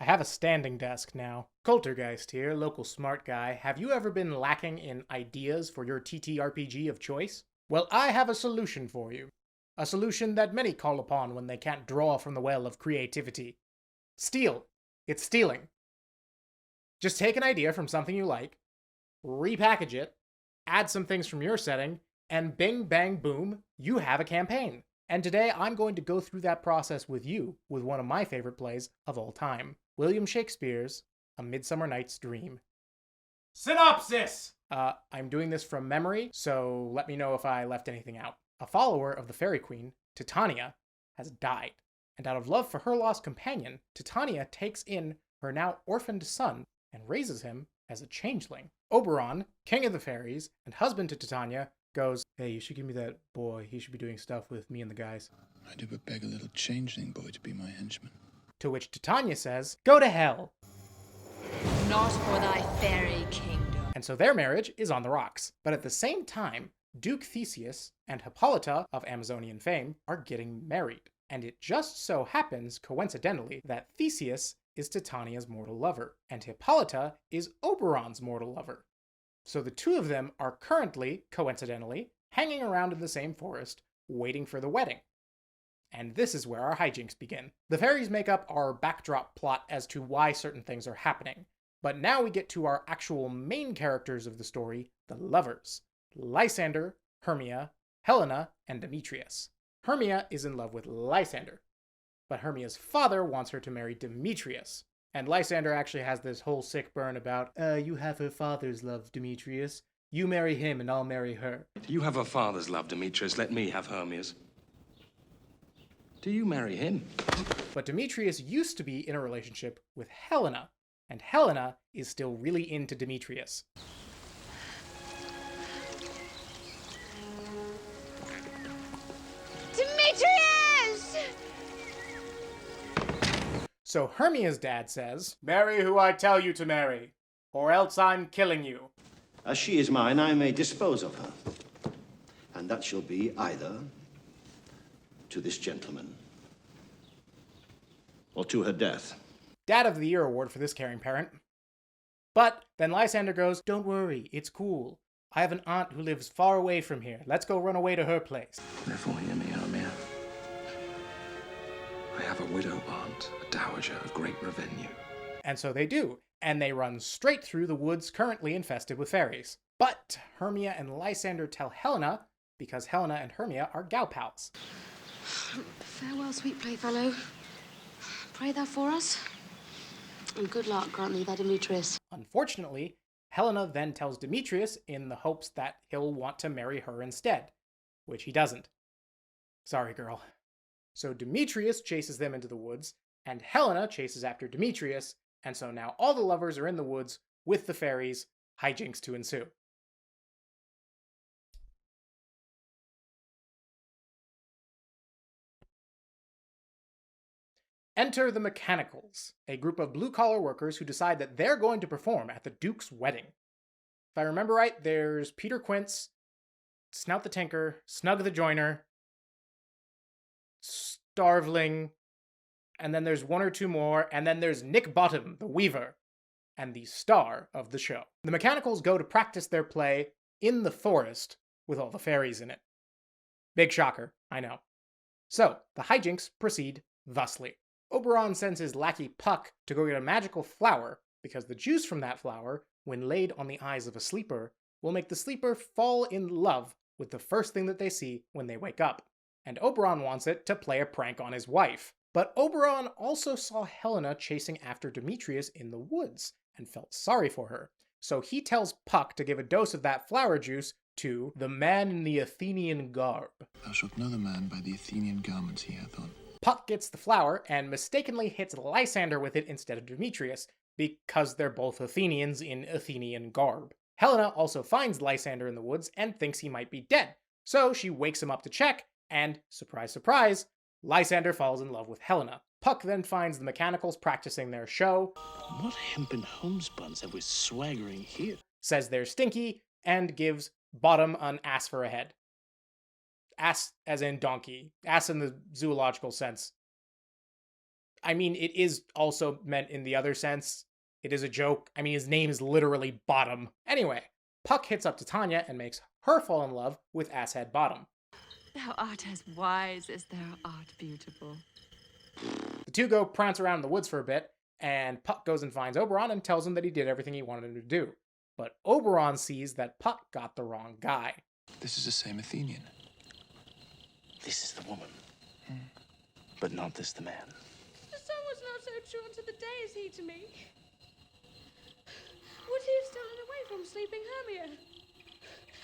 I have a standing desk now. Coultergeist here, local smart guy. Have you ever been lacking in ideas for your TTRPG of choice? Well, I have a solution for you. A solution that many call upon when they can't draw from the well of creativity. Steal. It's stealing. Just take an idea from something you like, repackage it, add some things from your setting, and bing, bang, boom, you have a campaign. And today I'm going to go through that process with you with one of my favorite plays of all time, William Shakespeare's A Midsummer Night's Dream. Synopsis! I'm doing this from memory, so let me know if I left anything out. A follower of the Fairy Queen, Titania, has died, and out of love for her lost companion, Titania takes in her now orphaned son and raises him as a changeling. Oberon, king of the fairies and husband to Titania, goes, "Hey, you should give me that boy. He should be doing stuff with me and the guys." I do but beg a little changeling boy to be my henchman. To which Titania says, "Go to hell." Not for thy fairy kingdom. And so their marriage is on the rocks. But at the same time, Duke Theseus and Hippolyta of Amazonian fame are getting married. And it just so happens, coincidentally, that Theseus is Titania's mortal lover, and Hippolyta is Oberon's mortal lover. So the two of them are currently, coincidentally, hanging around in the same forest, waiting for the wedding. And this is where our hijinks begin. The fairies make up our backdrop plot as to why certain things are happening. But now we get to our actual main characters of the story, the lovers. Lysander, Hermia, Helena, and Demetrius. Hermia is in love with Lysander, but Hermia's father wants her to marry Demetrius. And Lysander actually has this whole sick burn about, you have her father's love, Demetrius. You marry him and I'll marry her. You have her father's love, Demetrius. Let me have Hermia's. Do you marry him? But Demetrius used to be in a relationship with Helena, and Helena is still really into Demetrius. Demetrius! So Hermia's dad says, "Marry who I tell you to marry, or else I'm killing you." As she is mine, I may dispose of her. And that shall be either to this gentleman or to her death. Dad of the Year award for this caring parent. But then Lysander goes, "Don't worry, it's cool. I have an aunt who lives far away from here. Let's go run away to her place." Therefore, hear me, Hermia. I have a widow aunt, a dowager of great revenue. And so they do, and they run straight through the woods currently infested with fairies. But Hermia and Lysander tell Helena, because Helena and Hermia are gal pals. Farewell, sweet playfellow. Pray thou for us, and good luck grant thee thy Demetrius. Unfortunately, Helena then tells Demetrius in the hopes that he'll want to marry her instead, which he doesn't. Sorry, girl. So Demetrius chases them into the woods, and Helena chases after Demetrius, and so now all the lovers are in the woods with the fairies, hijinks to ensue. Enter the Mechanicals, a group of blue-collar workers who decide that they're going to perform at the Duke's wedding. If I remember right, there's Peter Quince, Snout the Tinker, Snug the Joiner, Starveling, and then there's one or two more, and then there's Nick Bottom, the Weaver, and the star of the show. The Mechanicals go to practice their play in the forest with all the fairies in it. Big shocker, I know. So, the hijinks proceed thusly. Oberon sends his lackey Puck to go get a magical flower, because the juice from that flower, when laid on the eyes of a sleeper, will make the sleeper fall in love with the first thing that they see when they wake up. And Oberon wants it to play a prank on his wife. But Oberon also saw Helena chasing after Demetrius in the woods, and felt sorry for her. So he tells Puck to give a dose of that flower juice to the man in the Athenian garb. Thou shalt know the man by the Athenian garments he hath on. Puck gets the flower and mistakenly hits Lysander with it instead of Demetrius, because they're both Athenians in Athenian garb. Helena also finds Lysander in the woods and thinks he might be dead, so she wakes him up to check, and, surprise surprise, Lysander falls in love with Helena. Puck then finds the Mechanicals practicing their show. "What hempen homespuns have we swaggering here?" Says they're stinky, and gives Bottom an ass for a head. Ass as in donkey. Ass in the zoological sense. I mean, it is also meant in the other sense. It is a joke. I mean, his name is literally Bottom. Anyway, Puck hits up Titania and makes her fall in love with Asshead Bottom. Thou art as wise as thou art beautiful. The two go prance around in the woods for a bit, and Puck goes and finds Oberon and tells him that he did everything he wanted him to do. But Oberon sees that Puck got the wrong guy. This is the same Athenian. This is the woman. But not this the man. The sun was not so true unto the day as he to me. Would he have stolen away from sleeping Hermia?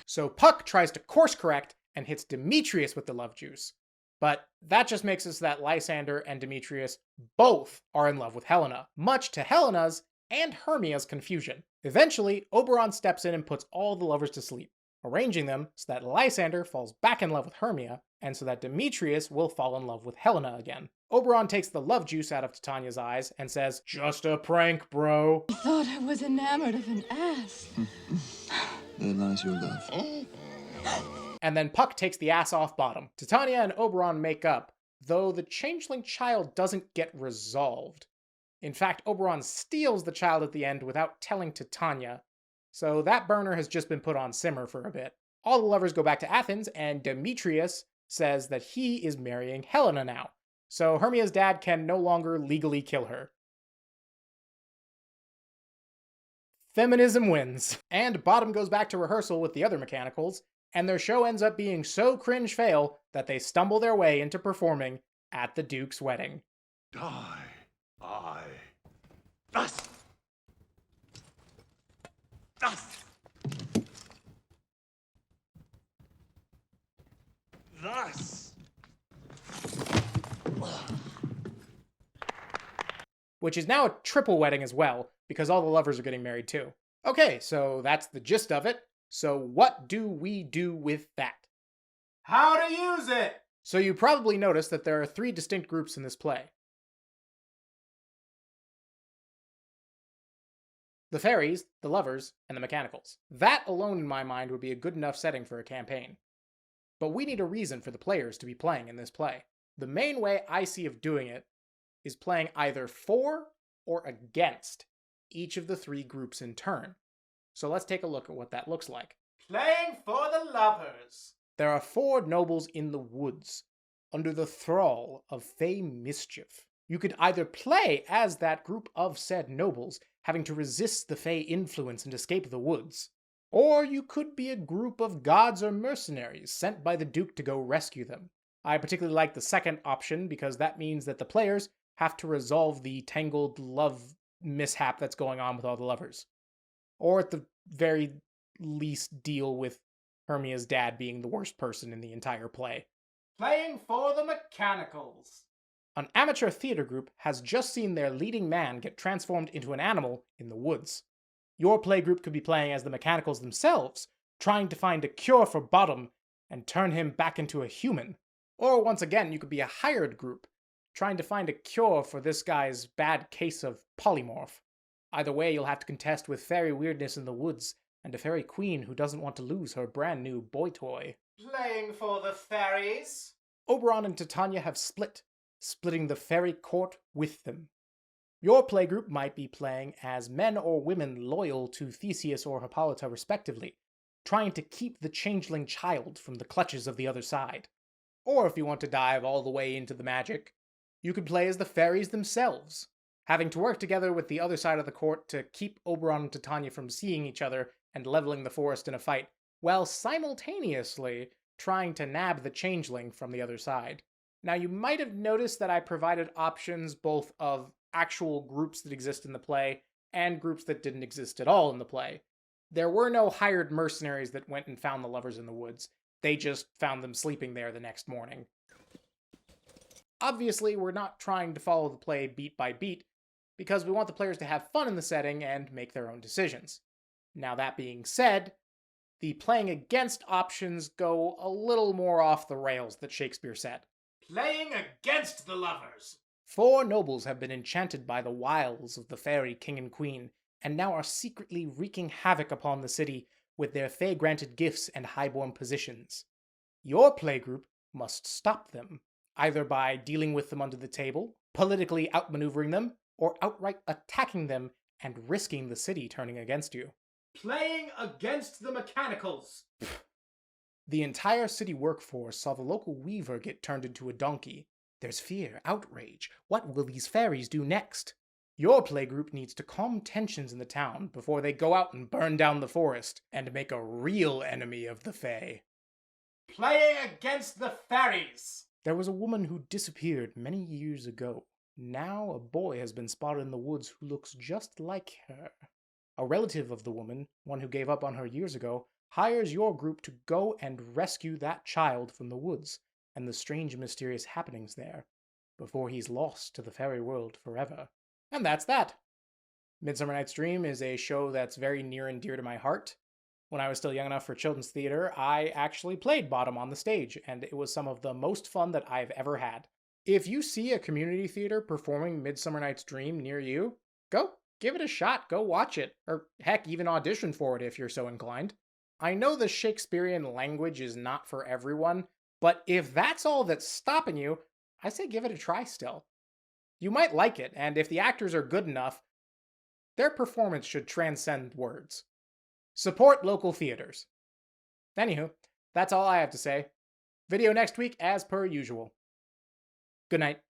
So Puck tries to course correct and hits Demetrius with the love juice. But that just makes it so that Lysander and Demetrius both are in love with Helena, much to Helena's and Hermia's confusion. Eventually, Oberon steps in and puts all the lovers to sleep, arranging them so that Lysander falls back in love with Hermia, and so that Demetrius will fall in love with Helena again. Oberon takes the love juice out of Titania's eyes and says, "Just a prank, bro." I thought I was enamored of an ass. There lies your love. And then Puck takes the ass off Bottom. Titania and Oberon make up, though the changeling child doesn't get resolved. In fact, Oberon steals the child at the end without telling Titania, so that burner has just been put on simmer for a bit. All the lovers go back to Athens, and Demetrius says that he is marrying Helena now, so Hermia's dad can no longer legally kill her. Feminism wins, and Bottom goes back to rehearsal with the other mechanicals, and their show ends up being so cringe fail that they stumble their way into performing at the Duke's wedding. Die, I. Thus! Thus! Thus! Which is now a triple wedding as well, because all the lovers are getting married too. Okay, so that's the gist of it. So what do we do with that? How to use it! So you probably noticed that there are 3 distinct groups in this play. The fairies, the lovers, and the mechanicals. That alone in my mind would be a good enough setting for a campaign. But we need a reason for the players to be playing in this play. The main way I see of doing it is playing either for or against each of the 3 groups in turn. So let's take a look at what that looks like. Playing for the lovers. There are 4 nobles in the woods, under the thrall of Fey Mischief. You could either play as that group of said nobles, having to resist the Fey influence and escape the woods. Or you could be a group of gods or mercenaries sent by the Duke to go rescue them. I particularly like the second option because that means that the players have to resolve the tangled love mishap that's going on with all the lovers. Or at the very least deal with Hermia's dad being the worst person in the entire play. Playing for the mechanicals. An amateur theater group has just seen their leading man get transformed into an animal in the woods. Your play group could be playing as the mechanicals themselves, trying to find a cure for Bottom and turn him back into a human. Or once again, you could be a hired group, trying to find a cure for this guy's bad case of polymorph. Either way, you'll have to contest with fairy weirdness in the woods and a fairy queen who doesn't want to lose her brand new boy toy. Playing for the fairies. Oberon and Titania have split, splitting the fairy court with them. Your playgroup might be playing as men or women loyal to Theseus or Hippolyta respectively, trying to keep the changeling child from the clutches of the other side. Or if you want to dive all the way into the magic, you could play as the fairies themselves, having to work together with the other side of the court to keep Oberon and Titania from seeing each other and leveling the forest in a fight, while simultaneously trying to nab the changeling from the other side. Now you might have noticed that I provided options both of actual groups that exist in the play and groups that didn't exist at all in the play. There were no hired mercenaries that went and found the lovers in the woods. They just found them sleeping there the next morning. Obviously, we're not trying to follow the play beat by beat, because we want the players to have fun in the setting and make their own decisions. Now that being said, the playing against options go a little more off the rails that Shakespeare said. Playing against the lovers! 4 nobles have been enchanted by the wiles of the fairy king and queen, and now are secretly wreaking havoc upon the city with their fey-granted gifts and highborn positions. Your playgroup must stop them, either by dealing with them under the table, politically outmaneuvering them, or outright attacking them and risking the city turning against you. Playing against the mechanicals. The entire city workforce saw the local weaver get turned into a donkey. There's fear, outrage. What will these fairies do next? Your playgroup needs to calm tensions in the town before they go out and burn down the forest and make a real enemy of the Fae. Playing against the fairies. There was a woman who disappeared many years ago. Now a boy has been spotted in the woods who looks just like her. A relative of the woman, one who gave up on her years ago, hires your group to go and rescue that child from the woods and the strange mysterious happenings there, before he's lost to the fairy world forever. And that's that. Midsummer Night's Dream is a show that's very near and dear to my heart. When I was still young enough for children's theater, I actually played Bottom on the stage, and it was some of the most fun that I've ever had. If you see a community theater performing Midsummer Night's Dream near you, go give it a shot, go watch it, or heck, even audition for it if you're so inclined. I know the Shakespearean language is not for everyone, but if that's all that's stopping you, I say give it a try still. You might like it, and if the actors are good enough, their performance should transcend words. Support local theaters. Anywho, that's all I have to say. Video next week as per usual. Good night.